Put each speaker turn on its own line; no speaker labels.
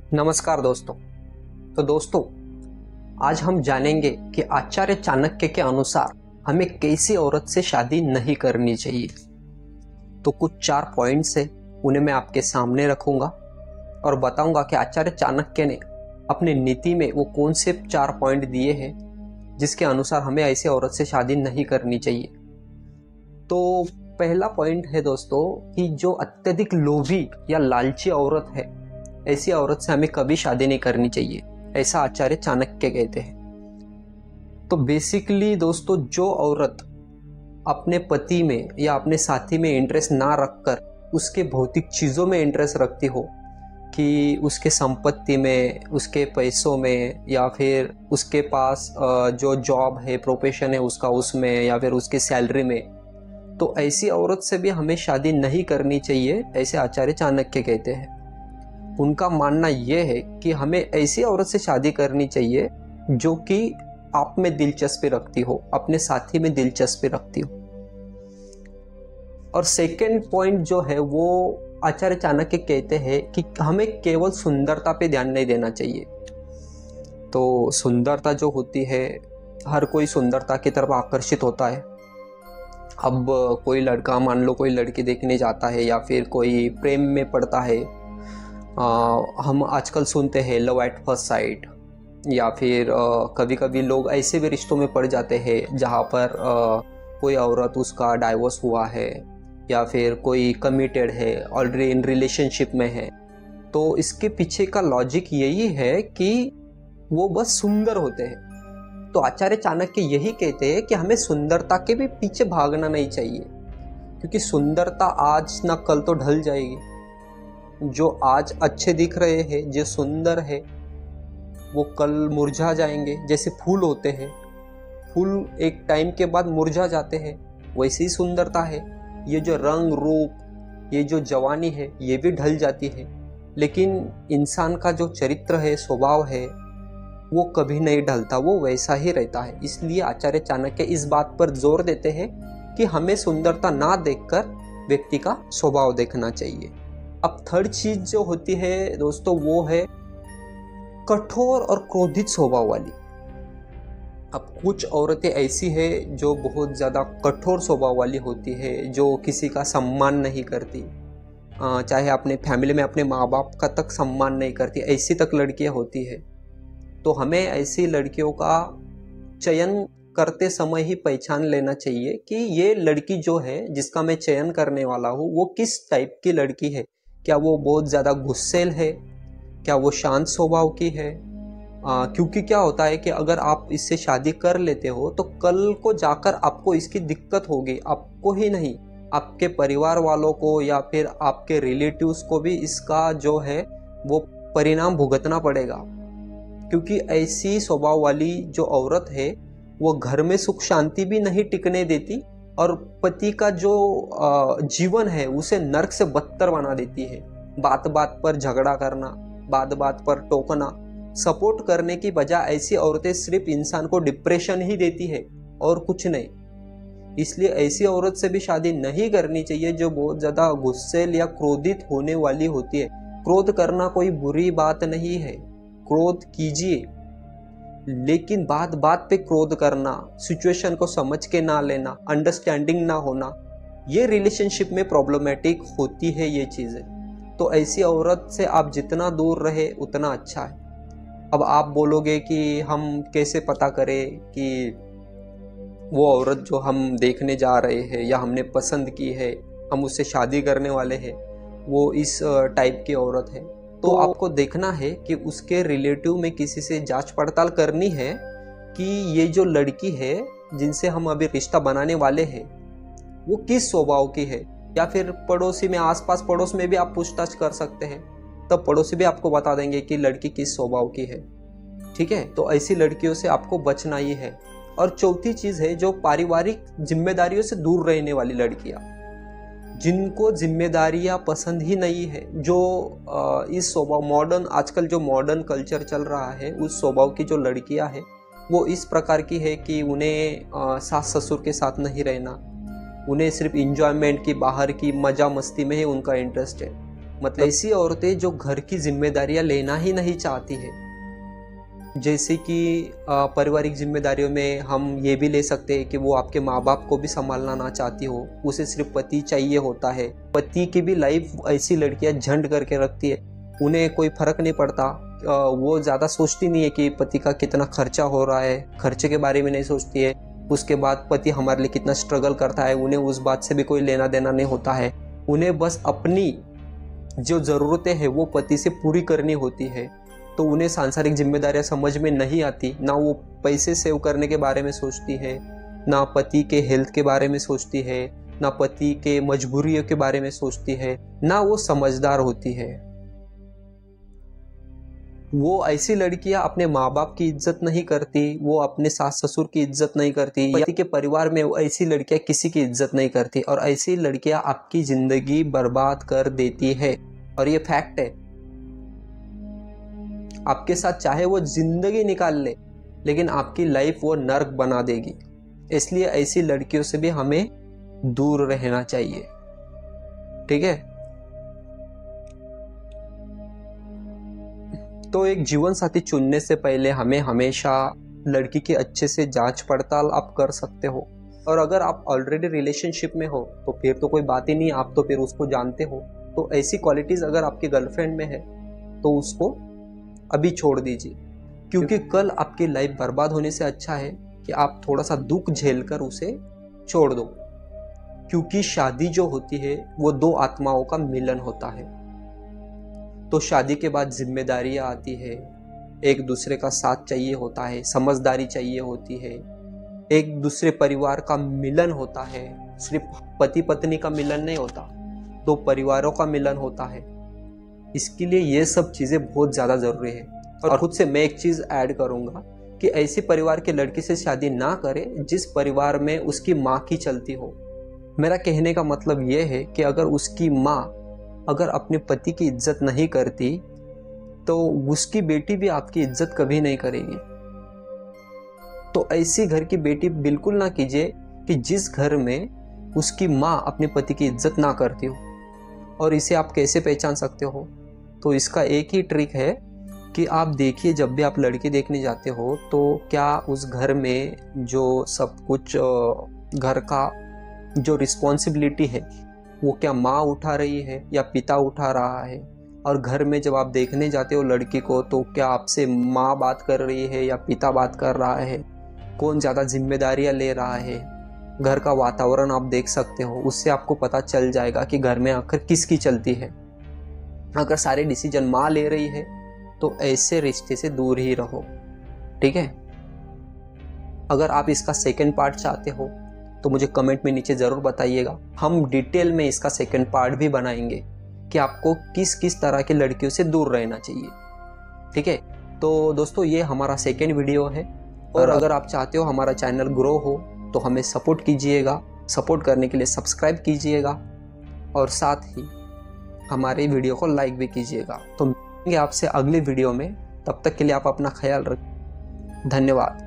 नमस्कार दोस्तों। तो दोस्तों, आज हम जानेंगे कि आचार्य चाणक्य के अनुसार हमें कैसी औरत से शादी नहीं करनी चाहिए। तो कुछ 4 पॉइंट्स है, उन्हें मैं आपके सामने रखूंगा और बताऊंगा कि आचार्य चाणक्य ने अपने नीति में वो कौन से 4 पॉइंट दिए हैं जिसके अनुसार हमें ऐसी औरत से शादी नहीं करनी चाहिए। तो पहला पॉइंट है दोस्तों कि जो अत्यधिक लोभी या लालची औरत है, ऐसी औरत से हमें कभी शादी नहीं करनी चाहिए, ऐसा आचार्य चाणक्य कहते हैं। तो बेसिकली दोस्तों, जो औरत अपने पति में या अपने साथी में इंटरेस्ट ना रखकर उसके भौतिक चीज़ों में इंटरेस्ट रखती हो, कि उसके संपत्ति में, उसके पैसों में, या फिर उसके पास जो जॉब है, प्रोफेशन है उसका, उसमें, या फिर उसकी सैलरी में, तो ऐसी औरत से भी हमें शादी नहीं करनी चाहिए, ऐसे आचार्य चाणक्य कहते हैं। उनका मानना यह है कि हमें ऐसी औरत से शादी करनी चाहिए जो कि आप में दिलचस्पी रखती हो, अपने साथी में दिलचस्पी रखती हो। और सेकंड पॉइंट जो है वो आचार्य चाणक्य कहते हैं कि हमें केवल सुंदरता पे ध्यान नहीं देना चाहिए। तो सुंदरता जो होती है, हर कोई सुंदरता की तरफ आकर्षित होता है। अब कोई लड़का, मान लो कोई लड़की देखने जाता है या फिर कोई प्रेम में पड़ता है, हम आजकल सुनते हैं लव एट फर्स्ट साइट, या फिर कभी कभी लोग ऐसे भी रिश्तों में पड़ जाते हैं जहाँ पर कोई औरत, उसका डाइवोर्स हुआ है या फिर कोई कमिटेड है, ऑलरेडी इन रिलेशनशिप में है। तो इसके पीछे का लॉजिक यही है कि वो बस सुंदर होते हैं। तो आचार्य चाणक्य यही कहते हैं कि हमें सुंदरता के भी पीछे भागना नहीं चाहिए, क्योंकि सुंदरता आज ना कल तो ढल जाएगी। जो आज अच्छे दिख रहे हैं, जो सुंदर है, वो कल मुरझा जाएंगे। जैसे फूल होते हैं, फूल एक टाइम के बाद मुरझा जाते हैं, वैसे ही सुंदरता है। ये जो रंग रूप, ये जो जवानी है, ये भी ढल जाती है, लेकिन इंसान का जो चरित्र है, स्वभाव है, वो कभी नहीं ढलता, वो वैसा ही रहता है। इसलिए आचार्य चाणक्य इस बात पर जोर देते हैं कि हमें सुंदरता ना देखकर व्यक्ति का स्वभाव देखना चाहिए। अब थर्ड चीज जो होती है दोस्तों, वो है कठोर और क्रोधित स्वभाव वाली। अब कुछ औरतें ऐसी है जो बहुत ज्यादा कठोर स्वभाव वाली होती है, जो किसी का सम्मान नहीं करती, चाहे अपने फैमिली में अपने माँ बाप का तक सम्मान नहीं करती, ऐसी तक लड़कियां होती है। तो हमें ऐसी लड़कियों का चयन करते समय ही पहचान लेना चाहिए कि ये लड़की जो है, जिसका मैं चयन करने वाला हूँ, वो किस टाइप की लड़की है। क्या वो बहुत ज़्यादा गुस्सैल है, क्या वो शांत स्वभाव की है। क्योंकि क्या होता है कि अगर आप इससे शादी कर लेते हो तो कल को जाकर आपको इसकी दिक्कत होगी, आपको ही नहीं, आपके परिवार वालों को या फिर आपके रिलेटिव्स को भी इसका जो है वो परिणाम भुगतना पड़ेगा। क्योंकि ऐसी स्वभाव वाली जो औरत है, वो घर में सुख शांति भी नहीं टिकने देती और पति का जो जीवन है उसे नर्क से बदतर बना देती है। बात बात पर झगड़ा करना, बात बात पर टोकना, सपोर्ट करने की बजाय ऐसी औरतें सिर्फ इंसान को डिप्रेशन ही देती है और कुछ नहीं। इसलिए ऐसी औरत से भी शादी नहीं करनी चाहिए जो बहुत ज्यादा गुस्सैल या क्रोधित होने वाली होती है। क्रोध करना कोई बुरी बात नहीं है, क्रोध कीजिए, लेकिन बात बात पे क्रोध करना, सिचुएशन को समझ के ना लेना, अंडरस्टैंडिंग ना होना, ये रिलेशनशिप में प्रॉब्लमेटिक होती है ये चीजें। तो ऐसी औरत से आप जितना दूर रहे उतना अच्छा है। अब आप बोलोगे कि हम कैसे पता करें कि वो औरत जो हम देखने जा रहे हैं या हमने पसंद की है, हम उससे शादी करने वाले हैं, वो इस टाइप की औरत है। तो आपको देखना है कि उसके रिलेटिव में किसी से जांच पड़ताल करनी है कि ये जो लड़की है जिनसे हम अभी रिश्ता बनाने वाले हैं, वो किस स्वभाव की है। या फिर पड़ोसी में, आसपास पड़ोस में भी आप पूछताछ कर सकते हैं, तब पड़ोसी भी आपको बता देंगे कि लड़की किस स्वभाव की है। ठीक है, तो ऐसी लड़कियों से आपको बचना ही है। और चौथी चीज है जो पारिवारिक जिम्मेदारियों से दूर रहने वाली लड़कियां, जिनको जिम्मेदारियां पसंद ही नहीं है, जो इस स्वभाव, मॉडर्न, आजकल जो मॉडर्न कल्चर चल रहा है, उस स्वभाव की जो लड़कियां हैं वो इस प्रकार की है कि उन्हें सास ससुर के साथ नहीं रहना, उन्हें सिर्फ इंजॉयमेंट की, बाहर की मजा मस्ती में ही उनका इंटरेस्ट है। मतलब ऐसी औरतें जो घर की जिम्मेदारियां लेना ही नहीं चाहती है, जैसे कि पारिवारिक जिम्मेदारियों में हम ये भी ले सकते हैं कि वो आपके माँ बाप को भी संभालना ना चाहती हो, उसे सिर्फ पति चाहिए होता है। पति की भी लाइफ ऐसी लड़कियां झंड करके रखती है, उन्हें कोई फर्क नहीं पड़ता। वो ज़्यादा सोचती नहीं है कि पति का कितना खर्चा हो रहा है, खर्चे के बारे में नहीं सोचती है। उसके बाद पति हमारे लिए कितना स्ट्रगल करता है, उन्हें उस बात से भी कोई लेना देना नहीं होता है। उन्हें बस अपनी जो ज़रूरतें हैं वो पति से पूरी करनी होती है। तो उन्हें सांसारिक जिम्मेदारियां समझ में नहीं आती, ना वो पैसे सेव करने के बारे में सोचती है, ना पति के हेल्थ के बारे में सोचती है, ना पति के मजबूरियों के बारे में सोचती है, ना वो समझदार होती है। वो ऐसी लड़कियां अपने माँ बाप की इज्जत नहीं करती, वो अपने सास ससुर की इज्जत नहीं करती, पति के परिवार में ऐसी लड़कियां किसी की इज्जत नहीं करती, और ऐसी लड़कियां आपकी जिंदगी बर्बाद कर देती है। और ये फैक्ट है, आपके साथ चाहे वो जिंदगी निकाल ले, लेकिन आपकी लाइफ वो नर्क बना देगी। इसलिए ऐसी लड़कियों से भी हमें दूर रहना चाहिए, ठीक है। तो एक जीवन साथी चुनने से पहले हमें हमेशा लड़की की अच्छे से जांच पड़ताल आप कर सकते हो। और अगर आप ऑलरेडी रिलेशनशिप में हो तो फिर तो कोई बात ही नहीं, आप तो फिर उसको जानते हो। तो ऐसी क्वालिटीज अगर आपकी गर्लफ्रेंड में है तो उसको अभी छोड़ दीजिए, क्योंकि कल आपकी लाइफ बर्बाद होने से अच्छा है कि आप थोड़ा सा दुख झेलकर उसे छोड़ दो। क्योंकि शादी जो होती है वो दो आत्माओं का मिलन होता है। तो शादी के बाद जिम्मेदारियां आती है, एक दूसरे का साथ चाहिए होता है, समझदारी चाहिए होती है, एक दूसरे परिवार का मिलन होता है। सिर्फ पति पत्नी का मिलन नहीं होता, दो परिवारों का मिलन होता है। इसके लिए ये सब चीज़ें बहुत ज़्यादा ज़रूरी है। और खुद से मैं एक चीज़ ऐड करूँगा कि ऐसे परिवार की लड़की से शादी ना करें जिस परिवार में उसकी माँ की चलती हो। मेरा कहने का मतलब ये है कि अगर उसकी माँ अगर अपने पति की इज्जत नहीं करती तो उसकी बेटी भी आपकी इज्जत कभी नहीं करेगी। तो ऐसी घर की बेटी बिल्कुल ना कीजिए कि जिस घर में उसकी माँ अपने पति की इज्जत ना करती हो। और इसे आप कैसे पहचान सकते हो? तो इसका एक ही ट्रिक है कि आप देखिए, जब भी आप लड़की देखने जाते हो तो क्या उस घर में जो सब कुछ घर का जो रिस्पॉन्सिबिलिटी है वो क्या माँ उठा रही है या पिता उठा रहा है। और घर में जब आप देखने जाते हो लड़की को तो क्या आपसे माँ बात कर रही है या पिता बात कर रहा है, कौन ज़्यादा जिम्मेदारियाँ ले रहा है। घर का वातावरण आप देख सकते हो, उससे आपको पता चल जाएगा कि घर में आखिर किसकी चलती है। अगर सारे डिसीजन माँ ले रही है तो ऐसे रिश्ते से दूर ही रहो, ठीक है। अगर आप इसका सेकंड पार्ट चाहते हो तो मुझे कमेंट में नीचे ज़रूर बताइएगा। हम डिटेल में इसका सेकंड पार्ट भी बनाएंगे कि आपको किस किस तरह की लड़कियों से दूर रहना चाहिए, ठीक है। तो दोस्तों ये हमारा सेकंड वीडियो है। और अगर आप चाहते हो हमारा चैनल ग्रो हो तो हमें सपोर्ट कीजिएगा। सपोर्ट करने के लिए सब्सक्राइब कीजिएगा और साथ ही हमारे वीडियो को लाइक भी कीजिएगा। तो मिलेंगे आपसे अगले वीडियो में, तब तक के लिए आप अपना ख्याल रखें। धन्यवाद।